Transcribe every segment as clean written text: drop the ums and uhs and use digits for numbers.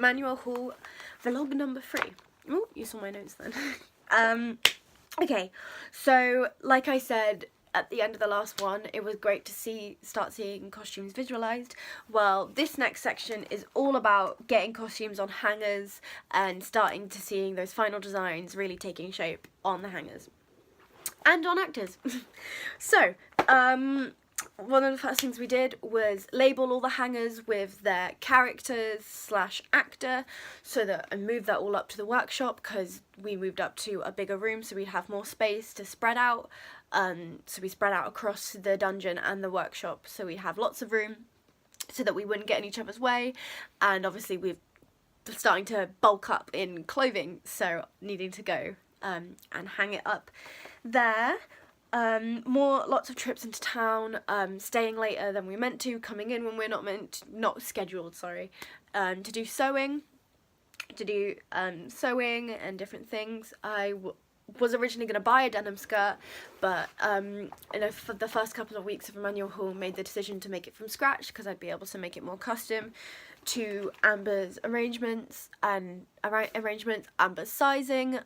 manual haul vlog number 3. Oh, you saw my notes then. Okay, so like I said at the end of the last one, it was great to start seeing costumes visualized. Well, this next section is all about getting costumes on hangers and starting to seeing those final designs really taking shape on the hangers and on actors. So, one of the first things we did was label all the hangers with their characters / actor, so that, and move that all up to the workshop, because we moved up to a bigger room so we'd have more space to spread out. So we spread out across the dungeon and the workshop, so we have lots of room so that we wouldn't get in each other's way. And obviously we're starting to bulk up in clothing, so needing to go and hang it up there. Lots of trips into town, staying later than we meant to, coming in when we're not scheduled, to do sewing, sewing and different things. I was originally going to buy a denim skirt, but for the first couple of weeks of Emmanuel Hall, made the decision to make it from scratch, because I'd be able to make it more custom to Amber's arrangements, Amber's sizing,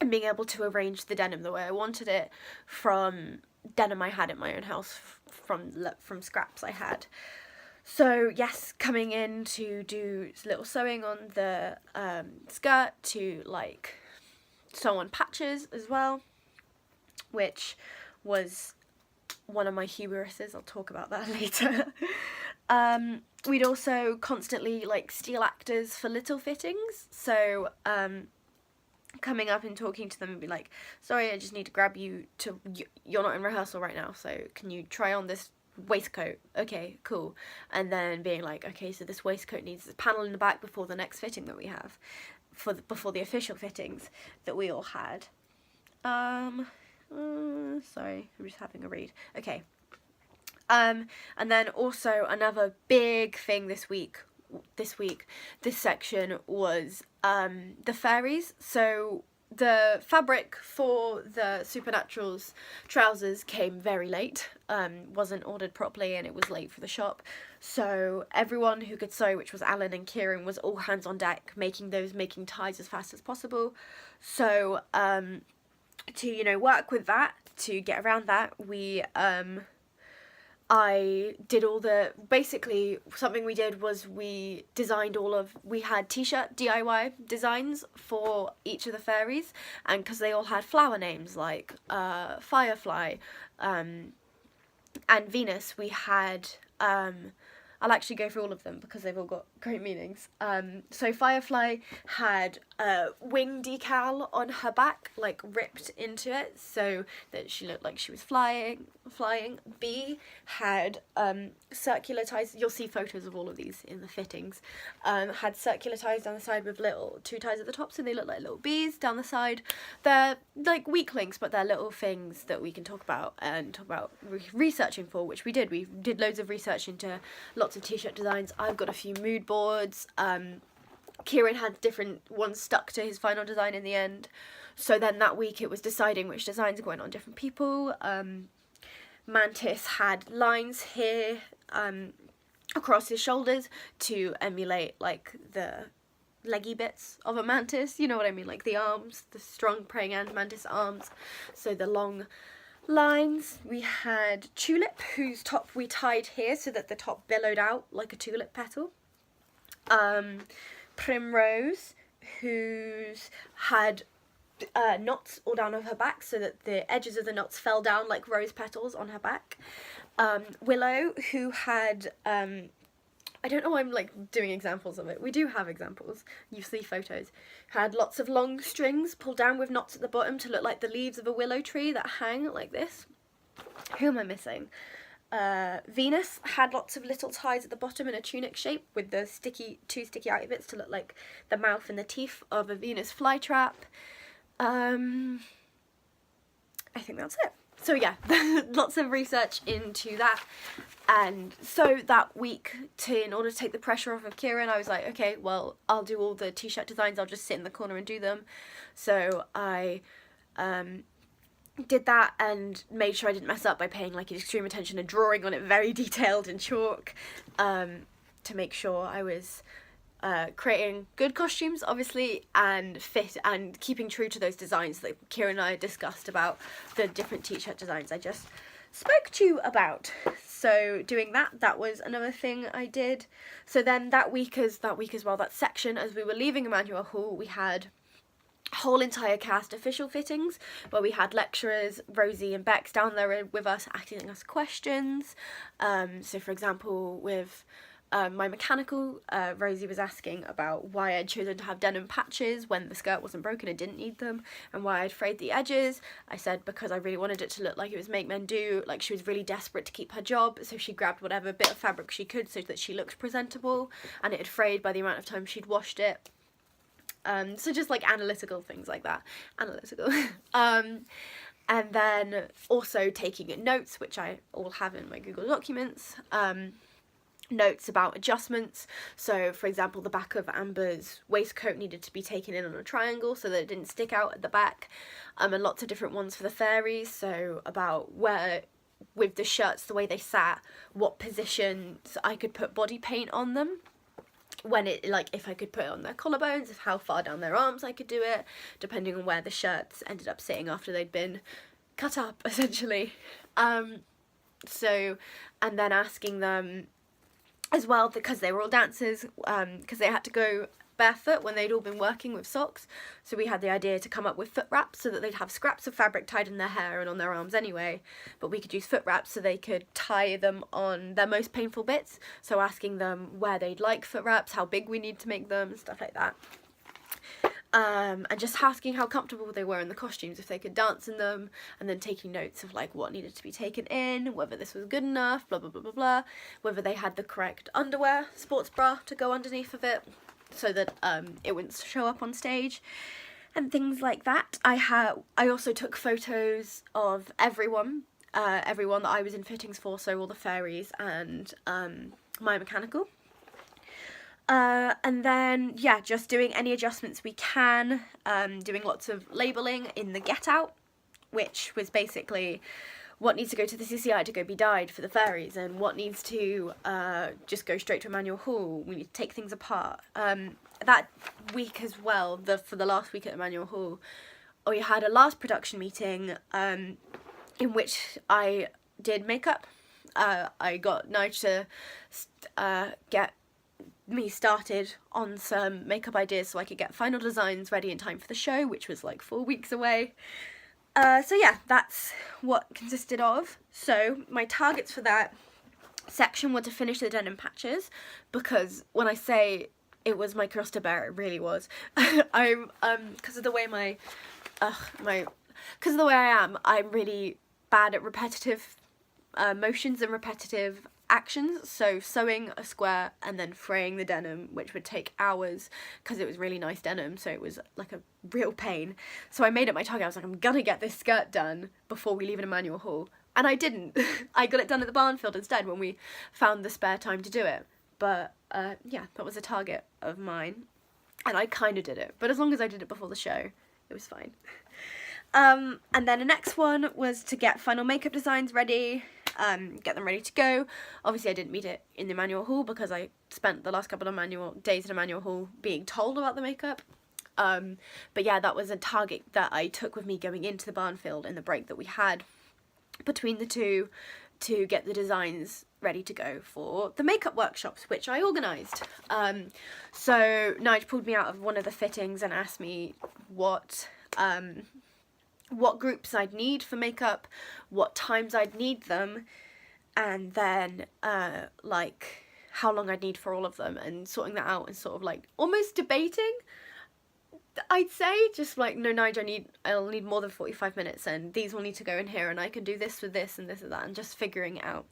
and being able to arrange the denim the way I wanted it from denim I had in my own house, from scraps I had. So yes, coming in to do little sewing on the skirt, to like sew on patches as well, which was one of my hubrises. I'll talk about that later. We'd also constantly steal actors for little fittings, so coming up and talking to them and be like, sorry, I just need to grab you you're not in rehearsal right now, so can you try on this waistcoat? Okay, cool. And then being like, okay, so this waistcoat needs this panel in the back before the next fitting that we have, before the official fittings that we all had. Sorry, I'm just having a read. Okay. And then also another big thing this section was the fairies. So the fabric for the Supernatural's trousers came very late, wasn't ordered properly, and it was late for the shop. So everyone who could sew, which was Alan and Kieran, was all hands on deck, making ties as fast as possible. So to work with that, to get around that, I did basically something we did was we had t-shirt DIY designs for each of the fairies, and because they all had flower names like Firefly and Venus, we had I'll actually go through all of them because they've all got great meanings. So Firefly had a wing decal on her back, ripped into it, so that she looked like she was flying. Bee had circular ties. You'll see photos of all of these in the fittings. Had circular ties down the side with little 2 ties at the top, so they look like little bees down the side. They're like weak links, but they're little things that we can talk about researching for, which we did. We did loads of research into lots of t-shirt designs. I've got a few mood boards. Kieran had different ones stuck to his final design in the end. So then that week it was deciding which designs went on different people. Mantis had lines here across his shoulders to emulate the leggy bits of a mantis, you know what I mean, like the arms, the strong praying mantis arms, so the long lines. We had Tulip, whose top we tied here so that the top billowed out like a tulip petal. Primrose, whose had knots all down of her back so that the edges of the knots fell down like rose petals on her back. Willow, who had I don't know why I'm doing examples of it. We do have examples. You see photos. Had lots of long strings pulled down with knots at the bottom to look like the leaves of a willow tree that hang like this. Who am I missing? Venus had lots of little ties at the bottom in a tunic shape with the two sticky outer bits to look like the mouth and the teeth of a Venus flytrap. I think that's it. So yeah, lots of research into that. And so that week, in order to take the pressure off of Kieran, I was like, okay, well, I'll do all the t-shirt designs. I'll just sit in the corner and do them. So I did that and made sure I didn't mess up by paying extreme attention and drawing on it very detailed in chalk, to make sure I was creating good costumes, obviously, and fit, and keeping true to those designs that Kira and I discussed about, the different t-shirt designs I just spoke to you about. So doing that was another thing I did. So then that week as well, that section, as we were leaving Emmanuel Hall, we had whole entire cast official fittings where we had lecturers, Rosie and Bex, down there with us asking us questions. So for example, with my mechanical, Rosie was asking about why I'd chosen to have denim patches when the skirt wasn't broken and didn't need them, and why I'd frayed the edges. I said because I really wanted it to look like it was Make Men Do, like she was really desperate to keep her job, so she grabbed whatever bit of fabric she could so that she looked presentable, and it had frayed by the amount of time she'd washed it. So just like analytical things like that. And then also taking notes, which I all have in my Google Documents. Notes about adjustments. So for example, the back of Amber's waistcoat needed to be taken in on a triangle so that it didn't stick out at the back, and lots of different ones for the fairies. So about where, with the shirts, the way they sat, what positions I could put body paint on them, when it, like, if I could put it on their collarbones, if how far down their arms I could do it, depending on where the shirts ended up sitting after they'd been cut up, essentially. So, and then asking them as well, because they were all dancers, because they had to go barefoot when they'd all been working with socks, so we had the idea to come up with foot wraps so that they'd have scraps of fabric tied in their hair and on their arms anyway, but we could use foot wraps so they could tie them on their most painful bits. So asking them where they'd like foot wraps, how big we need to make them, stuff like that. And just asking how comfortable they were in the costumes, if they could dance in them, and then taking notes of like what needed to be taken in, whether this was good enough, blah blah blah blah blah, whether they had the correct underwear, sports bra to go underneath of it so that it wouldn't show up on stage, and things like that. I also took photos of everyone that I was in fittings for, so all the fairies and my mechanical. And then, yeah, just doing any adjustments we can, doing lots of labelling in the get out, which was basically what needs to go to the CCI to go be dyed for the fairies, and what needs to just go straight to Emmanuel Hall. We need to take things apart. That week as well, for the last week at Emmanuel Hall, we had a last production meeting in which I did makeup. I got Nige to get me started on some makeup ideas so I could get final designs ready in time for the show, which was like 4 weeks away. So yeah, that's what it consisted of. So my targets for that section were to finish the denim patches, because when I say it was my cross to bear, it really was. I'm because of the way because of the way I am, I'm really bad at repetitive motions and repetitive actions, so sewing a square and then fraying the denim, which would take hours because it was really nice denim, so it was like a real pain. So I made it my target. I was like, I'm gonna get this skirt done before we leave in Emmanuel Hall, and I didn't. I got it done at the Barnfield instead when we found the spare time to do it. But yeah, that was a target of mine, and I kind of did it, but as long as I did it before the show, it was fine. And then the next one was to get final makeup designs ready, get them ready to go. Obviously I didn't meet it in the Emmanuel Hall because I spent the last couple of days at Emmanuel Hall being told about the makeup. But yeah, that was a target that I took with me going into the Barnfield in the break that we had between the two, to get the designs ready to go for the makeup workshops, which I organised. So Nige pulled me out of one of the fittings and asked me what groups I'd need for makeup, what times I'd need them, and then like how long I'd need for all of them, and sorting that out and sort of like almost debating, I'd say, just like, no, Nige, I'll need more than 45 minutes, and these will need to go in here, and I can do this with this and this and that, and just figuring it out.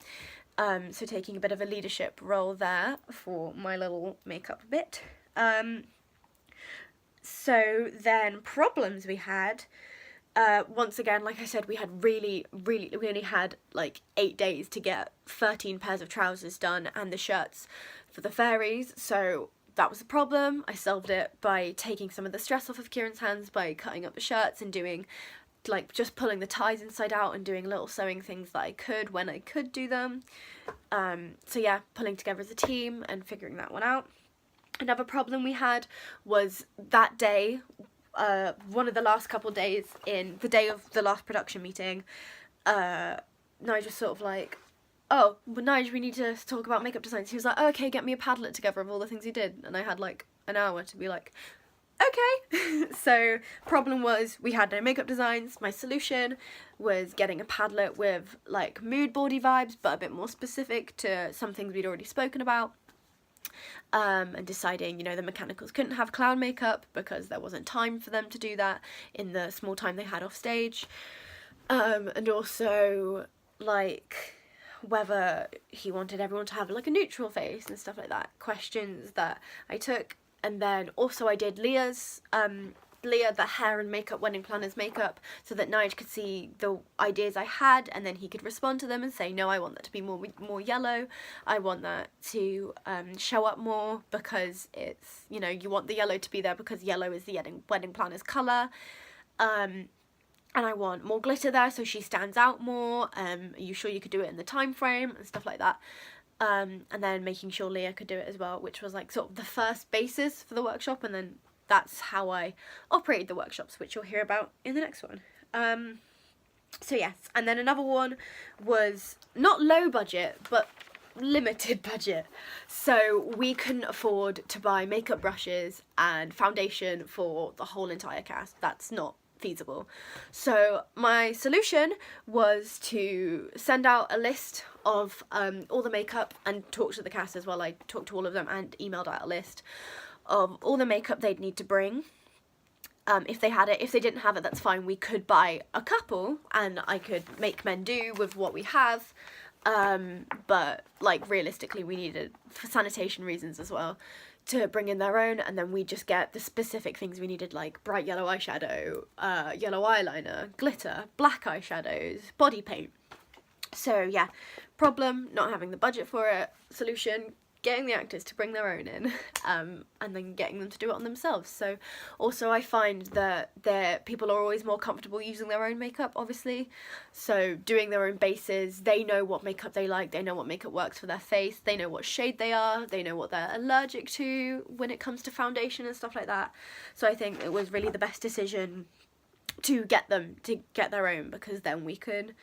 So taking a bit of a leadership role there for my little makeup bit. So then problems we had, once again, like I said, we only had like 8 days to get 13 pairs of trousers done and the shirts for the fairies, so that was a problem. I solved it by taking some of the stress off of Kieran's hands by cutting up the shirts and doing, like, just pulling the ties inside out and doing little sewing things that I could when I could do them. So yeah, pulling together as a team and figuring that one out. Another problem we had was that day, one of the last couple days, in the day of the last production meeting, Nigel was sort of like, oh, but Nigel, we need to talk about makeup designs. He was like, oh, okay, get me a Padlet together of all the things he did. And I had like an hour to be like, okay. So problem was we had no makeup designs. My solution was getting a Padlet with like mood boardy vibes, but a bit more specific to some things we'd already spoken about. And deciding, you know, the mechanicals couldn't have clown makeup because there wasn't time for them to do that in the small time they had off stage. And also like whether he wanted everyone to have like a neutral face and stuff like that. Questions that I took. And then also I did Leah's, Leah, the hair and makeup wedding planner's makeup, so that Nige could see the ideas I had, and then he could respond to them and say, no, I want that to be more yellow. I want that to show up more because it's, you know, you want the yellow to be there because yellow is the wedding planner's colour. And I want more glitter there so she stands out more. Are you sure you could do it in the time frame and stuff like that? And then making sure Leah could do it as well, which was like sort of the first basis for the workshop, and then that's how I operated the workshops, which you'll hear about in the next one. So yes, and then another one was not low budget, but limited budget. So we couldn't afford to buy makeup brushes and foundation for the whole entire cast. That's not feasible. So my solution was to send out a list of all the makeup and talk to the cast as well. I talked to all of them and emailed out a list of all the makeup they'd need to bring. If they had it. If they didn't have it, that's fine. We could buy a couple and I could make men do with what we have. But like realistically we needed, for sanitation reasons as well, to bring in their own, and then we just get the specific things we needed, like bright yellow eyeshadow, yellow eyeliner, glitter, black eyeshadows, body paint. So yeah, problem, not having the budget for it. Solution, getting the actors to bring their own in, and then getting them to do it on themselves. So also I find that people are always more comfortable using their own makeup, obviously. So doing their own bases, they know what makeup they like, they know what makeup works for their face, they know what shade they are, they know what they're allergic to when it comes to foundation and stuff like that. So I think it was really the best decision to get them to get their own, because then we could,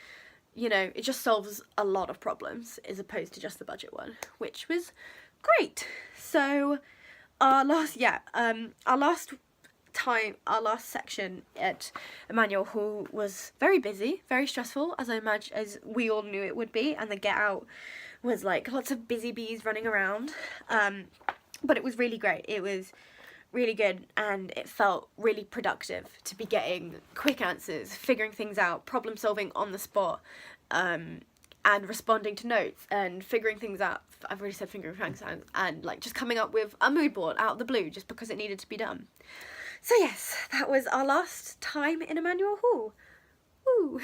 you know, it just solves a lot of problems as opposed to just the budget one, which was great. So our last section at Emmanuel Hall was very busy, very stressful, as we all knew it would be, and the get out was like lots of busy bees running around, but it was really great. It was really good, and it felt really productive to be getting quick answers, figuring things out, problem solving on the spot, and responding to notes and figuring things out. I've already said figuring things out, and like just coming up with a mood board out of the blue just because it needed to be done. So yes, that was our last time in Emmanuel Hall. Woo!